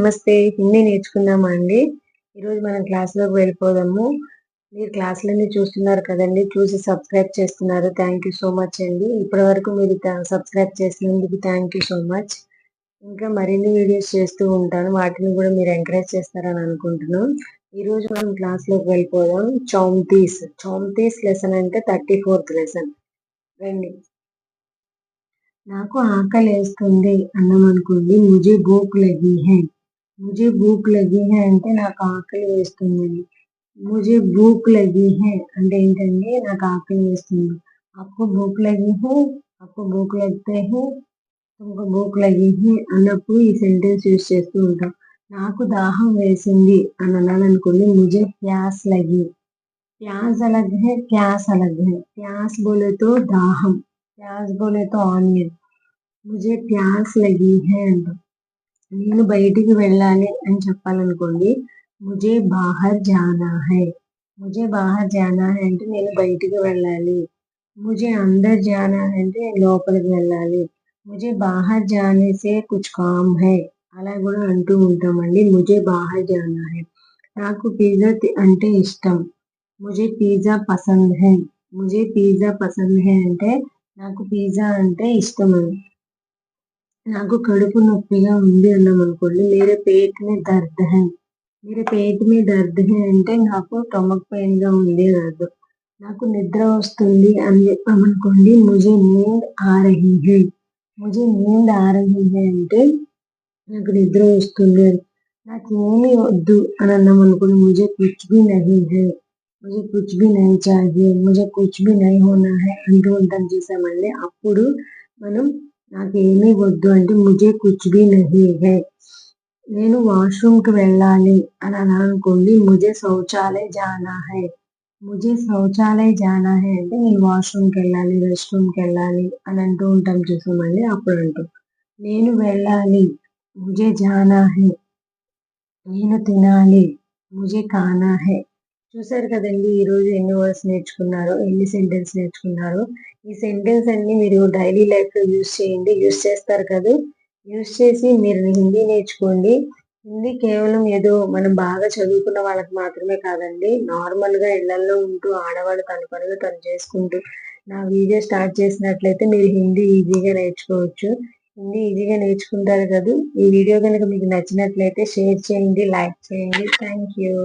నమస్తే. హిందీ నేర్చుకుందామా అండి? ఈరోజు మనం క్లాస్‌లోకి వెళ్ళిపోదాము. మీరు క్లాసులన్నీ చూస్తున్నారు కదండీ! చూసి సబ్స్క్రైబ్ చేస్తున్నారు. థ్యాంక్ యూ సో మచ్ అండి. ఇప్పటివరకు మీరు సబ్స్క్రైబ్ చేసినందుకు థ్యాంక్ యూ సో మచ్. ఇంకా మరిన్ని వీడియోస్ చేస్తూ ఉంటాను. వాటిని కూడా మీరు ఎంకరేజ్ చేస్తారని అనుకుంటున్నాం. ఈరోజు మనం క్లాస్‌లోకి వెళ్ళిపోదాం. 34 లెసన్ అంటే 34th లెసన్. రండి. నాకు ఆకలేస్తుంది అన్నామనుకోండి, ముజే భూక్ లగి హై. ముజే భూక్ లగి హై అంటే నాకు ఆకలి వేస్తుందని. ముజే భూక్ లగి హై అంటే ఏంటంటే నాకు ఆకలి వేస్తుంది. అప్పు భూక్ లగి హై, అప్పు భూక్ లగ్తే హై, తుమ్కో భూక్ లగి హై అన్నప్పుడు ఈ సెంటెన్స్ యూజ్ చేస్తూ ఉంటాం. నాకు దాహం వేసింది అని అనాలనుకోండి, ముజే ప్యాస్ లగి. प्याज अलग है, प्यास अलग है. प्यास बोले तो दाहम, प्याज बोले तो ఆనియన్. ముజే ప్యాస్ లగి హై అంట. నేను బయటికి వెళ్ళాలి అని చెప్పాలనుకోండి, ముజే బాహర్ జానా హై. ముజే బాహర్ జానా హై అంటే నేను బయటికి వెళ్ళాలి. ముజే అందర్ జానా హై అంటే నేను లోపలికి వెళ్ళాలి. ముజే బాహర్ జానే సే కుచ్ కామ్ హై అలా కూడా అంటూ ఉంటామండి. ముజే బాహర్ జానా హై. నాకు పిజ్జా అంటే ఇష్టం. ముజే పిజ్జా పసంద్ హై. ముజే పిజ్జా పసంద్ హై అంటే నాకు పిజ్జా అంటే ఇష్టం అని. నాకు కడుపు నొప్పిగా ఉంది అన్నామనుకోండి, మేరే పేట్ మే దర్ద్ హై. మేరే పేట్ మే దర్ద్ హై అంటే నాకు స్టమక్ పెయిన్ గా ఉంది అని అర్థం. నాకు నిద్ర వస్తుంది అని చెప్పామనుకోండి, ముజే నీంద్ ఆ రహీ హై. ముజే నీంద్ ఆ రహీ హై అంటే నాకు నిద్ర వస్తుంది అని. నాకు ఏమీ వద్దు అని అన్నామనుకోండి, ముజే కుచ్ భీ నహీ హై. ముజే కుచ్ భీ నహీ చాహియే, ముజే కుచ్ భీ నహీ హోనా హై అంటూ ఉంటాం చూసామండి. అప్పుడు మనం నాకు ఏమీ వద్దు అంటే ముజే కుచ్ భీ నహీ హై. నేను వాష్రూమ్కి వెళ్ళాలి అని అనాలనుకోండి, ముజే శౌచాలయ జానా హై. ముజే శౌచాలయ జానా హై అంటే నేను వాష్రూమ్కి వెళ్ళాలి, రెస్ట్ రూమ్కి వెళ్ళాలి అని అంటూ ఉంటాం చూసామండి. అప్పుడు అంటాం. నేను వెళ్ళాలి, ముజే జానా హై. నేను తినాలి, ముజే ఖానా హై. చూసారు కదండి ఈరోజు ఎన్ని వర్డ్స్ నేర్చుకున్నారో, ఎన్ని సెంటెన్స్ నేర్చుకున్నారో. ఈ సెంటెన్స్ అన్ని మీరు డైలీ లైఫ్ లో యూజ్ చేయండి. యూజ్ చేస్తారు కదా, యూజ్ చేసి మీరు హిందీ నేర్చుకోండి. హిందీ కేవలం ఏదో మనం బాగా చదువుకున్న వాళ్ళకి మాత్రమే కాదండి. నార్మల్ గా ఇళ్లలో ఉంటూ ఆడవాళ్ళు తన పనులు తను చేసుకుంటూ నా వీడియో స్టార్ట్ చేసినట్లయితే మీరు హిందీ ఈజీగా నేర్చుకోవచ్చు. హిందీ ఈజీగా నేర్చుకుంటారు కదా. ఈ వీడియో కనుక మీకు నచ్చినట్లయితే షేర్ చేయండి, లైక్ చేయండి. Thank you.